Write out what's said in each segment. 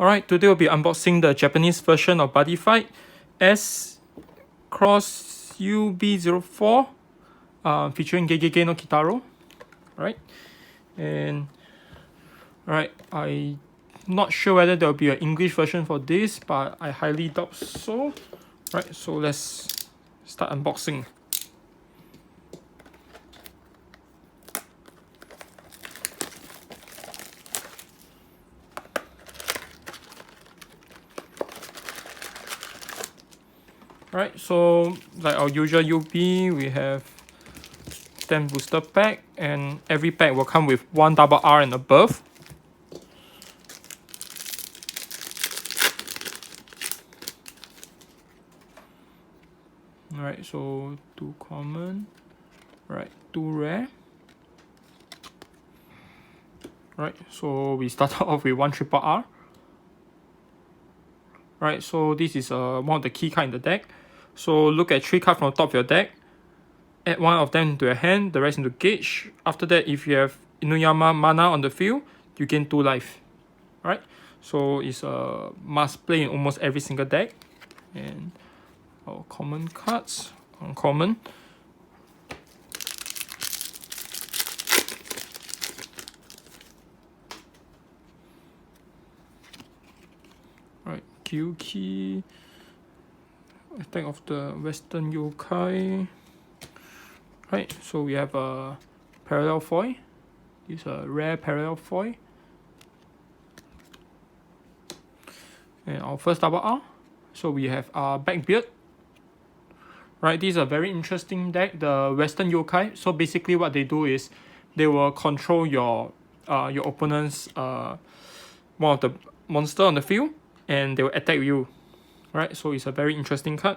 Alright, today we'll be unboxing the Japanese version of Buddy Fight BF-S-UB-C04 featuring Gegege no Kitaro. Alright, and I'm not sure whether there will be an English version for this, but I highly doubt so. Right, so let's start unboxing. Right, so like our usual UB, we have 10 booster pack, and every pack will come with one double R and above. Alright, so 2 common, right, 2 rare. Right, so we start off with 1 triple R. Right, so this is one of the key cards in the deck. So look at 3 cards from the top of your deck. Add 1 of them into your hand, the rest into gauge. After that, if you have Inuyama mana on the field, you gain 2 life. Right, so it's a must play in almost every single deck. And our common cards, uncommon. Right, Kyuki, attack of the Western Yokai. Right, so we have a parallel foil. This is a rare parallel foil. And our first double R. So we have our Backbeard. Right, this is a very interesting deck, the Western Yokai. So basically what they do is they will control your opponent's one of the monster on the field, and they will attack you. Right, so it's a very interesting card.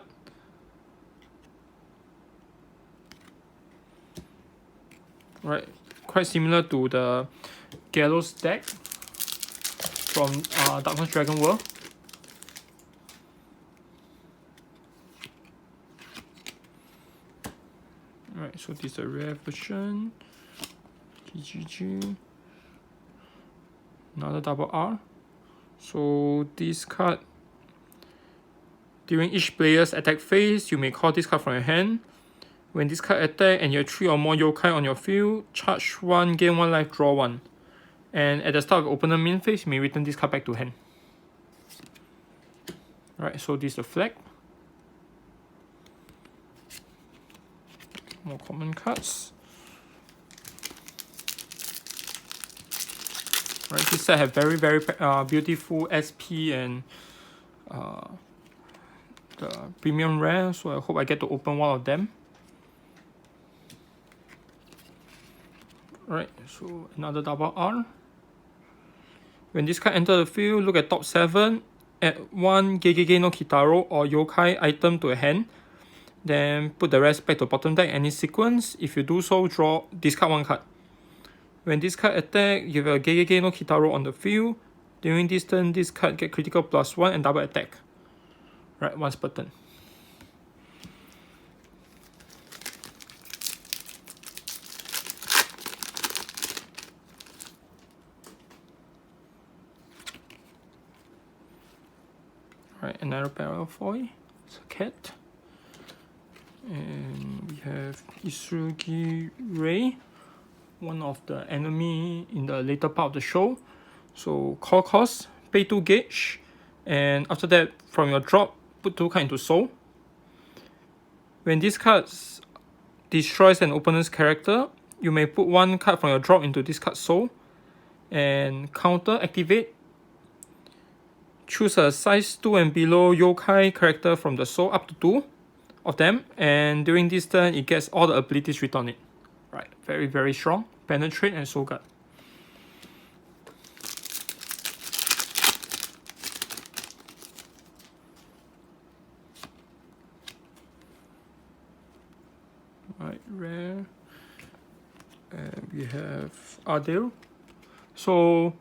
Right, quite similar to the Gallows deck from Darkness Dragon World. Right, so this is a rare version. Gegege. Another double R. So this card, during each player's attack phase, you may call this card from your hand. When this card attacks and you have 3 or more yokai on your field, charge 1, gain 1 life, draw 1. And at the start of the opponent main phase, you may return this card back to hand. Alright, so this is the flag. More common cards. Right, this set have very beautiful SP and the premium rare, so I hope I get to open one of them. Right, so another double R. When this card enters the field, look at top 7, add 1 Gegege no Kitaro or yokai item to a hand, then put the rest back to bottom deck any sequence. If you do so, discard 1 card. When this card attacks, you have a Gegege no Kitaro on the field. During this turn, this card get critical +1 and double attack. Right, once per turn. Right, another parallel foil. It's a cat. And we have Isugi Ray, one of the enemy in the later part of the show. So call cost, pay 2 gauge, and after that, from your drop, put 2 cards into soul. When this card destroys an opponent's character, you may put 1 card from your drop into this card's soul, and counter activate. Choose a size 2 and below yokai character from the soul, up to 2 of them, and during this turn, it gets all the abilities written on it. Right, very strong. Penetrate and Soul Guard. Right, rare. And we have Adele. So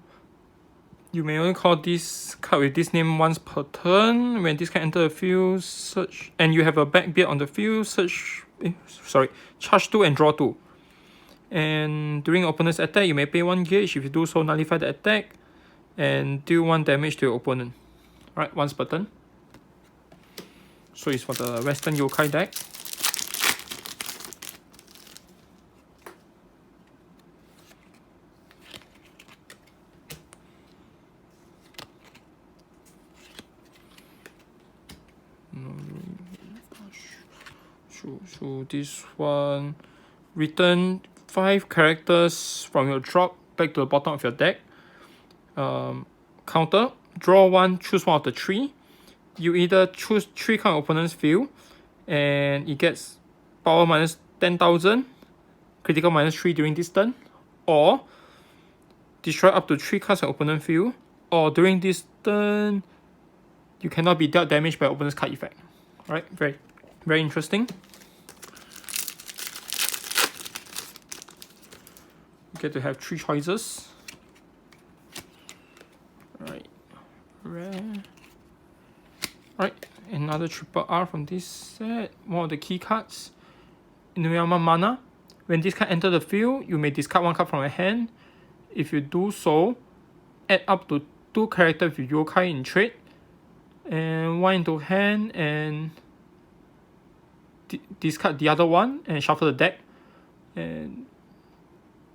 you may only call this card with this name once per turn. When this can enter the field, search, and you have a Backbeard on the field, charge 2 and draw 2. And during opponent's attack, you may pay 1 gauge. If you do so, nullify the attack. and deal 1 damage to your opponent. Right, once per turn. So it's for the Western Yokai deck. So this one, return 5 characters from your drop back to the bottom of your deck. Counter, draw 1, choose one of the 3. You either choose 3 cards opponent's field, and it gets power minus 10,000, critical minus 3 during this turn, or destroy up to 3 cards on opponent's field, or during this turn, you cannot be dealt damage by opponent's card effect. Alright, very interesting. You get to have 3 choices. Alright, rare. Alright, another triple R from this set. One of the key cards. Inuyama Mana. When this card enters the field, you may discard 1 card from your hand. If you do so, add up to 2 characters with yokai in trade, and 1 into hand, and discard the other one and shuffle the deck. And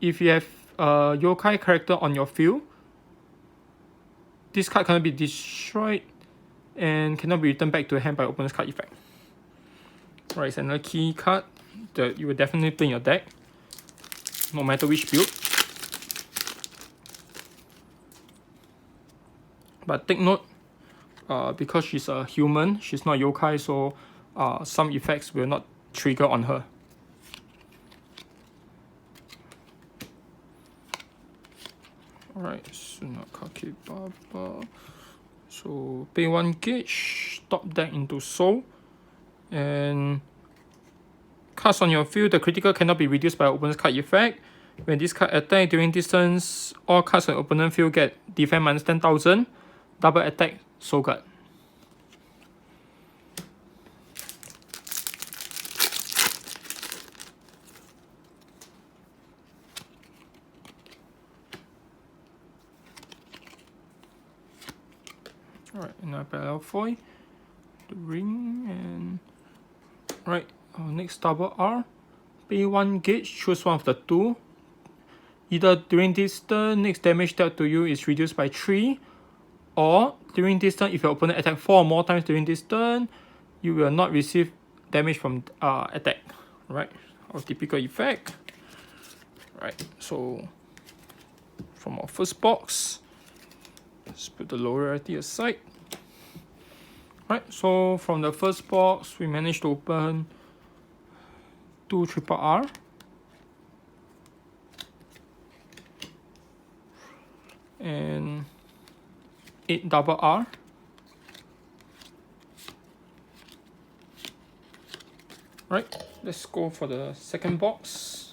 if you have a yokai character on your field, this card cannot be destroyed and cannot be returned back to your hand by opponent's card effect. Right, it's another key card that you will definitely play in your deck, no matter which build. But take note, because she's a human, she's not yokai, so some effects will not trigger on her. Alright, Sunakake Baba. So pay 1 gauge, top deck into soul, and cards on your field, the critical cannot be reduced by opponent's card effect. When this card attack during distance, all cards on opponent field get defense minus 10,000, double attack, soul guard. Alright, another parallel foil, the ring, and right, next double R, pay 1 gauge, choose one of the 2. Either during this turn, next damage dealt to you is reduced by 3, or during this turn, if your opponent attacks 4 or more times during this turn, you will not receive damage from attack. Right, our typical effect. Right, so from our first box, let's put the low rarity aside. Right, so from the first box, we managed to open 2 triple R, and 8 double R, right. Let's go for the second box.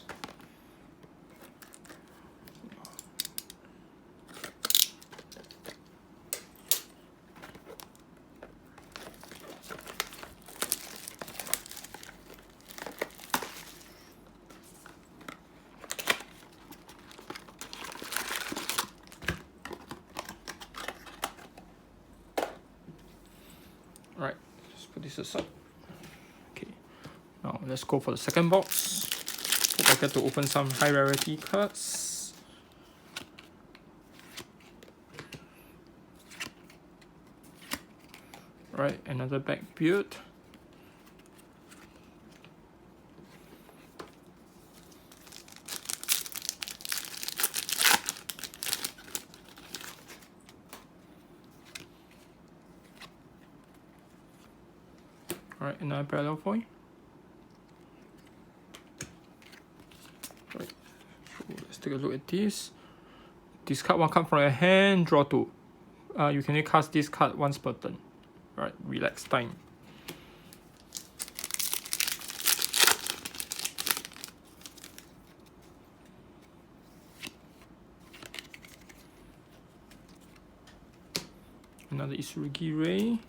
Alright, let's put this aside. Okay, now let's go for the second box. Hope I get to open some high rarity cards. Right, another back build. Alright, another parallel foil. Right, so let's take a look at this. Discard 1 card from your hand, draw 2. You can only cast this card once per turn. Right, relax time. Another Isurugi Ray.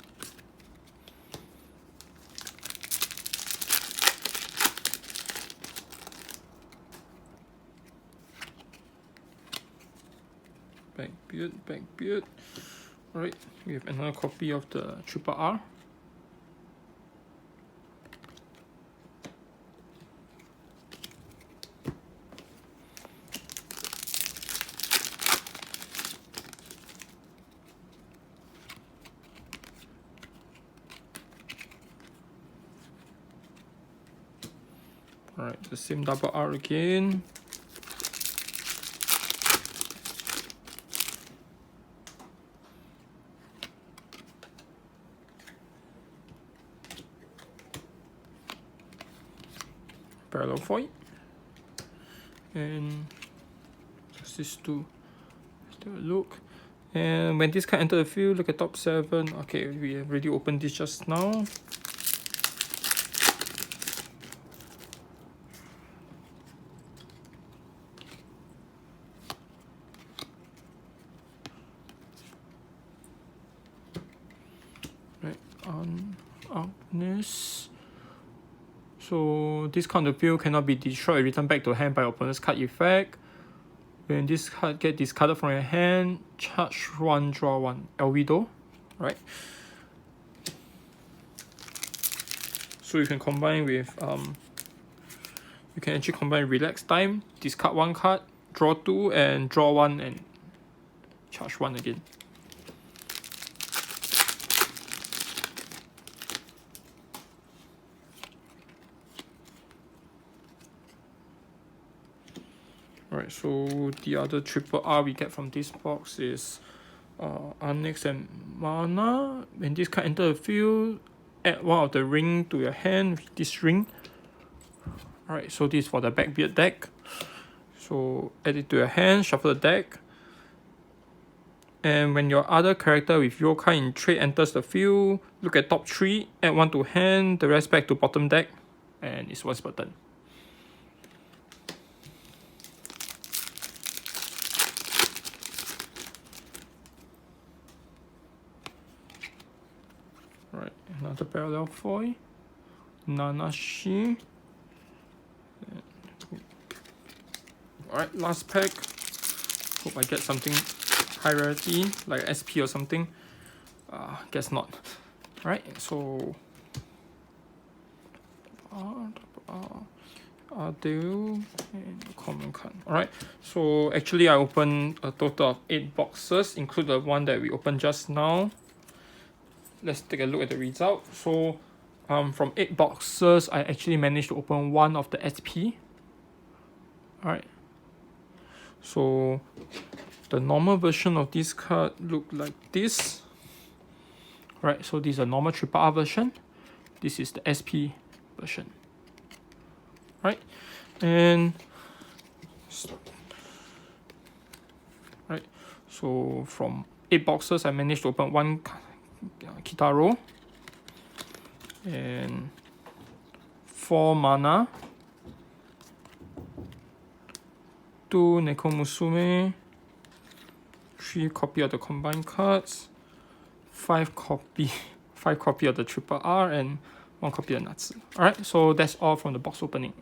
Back Backbeard. Alright, we have another copy of the triple R. Alright, the same double R again. Parallel void. And just these two. Let's take a look. And when this card enter the field, look at top 7. Okay, we have already opened this just now. Right, on Agnes. So this card on the field cannot be destroyed or returned back to hand by opponent's card effect. When this card gets discarded from your hand, charge 1, draw 1. Alvido, right? So you can combine with you can actually combine relax time, discard 1 card, draw 2, and draw 1 and charge 1 again. Alright, so the other triple R we get from this box is Onyx and Mana. When this card enter the field, add one of the ring to your hand with this ring. Alright, so this is for the Backbeard deck. So add it to your hand, shuffle the deck. And when your other character with yokai in trade enters the field, look at top 3, add 1 to hand, the rest back to bottom deck, and it's once per turn. Right, another parallel foil, Nanashi. Alright, last pack. Hope I get something high rarity like SP or something. Guess not. Alright, so Adele and common card. Alright, so actually I opened a total of 8 boxes, include the one that we opened just now. Let's take a look at the result. So from 8 boxes, I actually managed to open 1 of the SP. Alright. So the normal version of this card look like this. Right, so this is a normal triple R version. This is the SP version. Right, and right, so from 8 boxes, I managed to open 1 Kitaro and 4 mana, 2 Nekomusume, 3 copy of the combined cards, 5 copy of the triple R, and 1 copy of Natsu. Alright, so that's all from the box opening.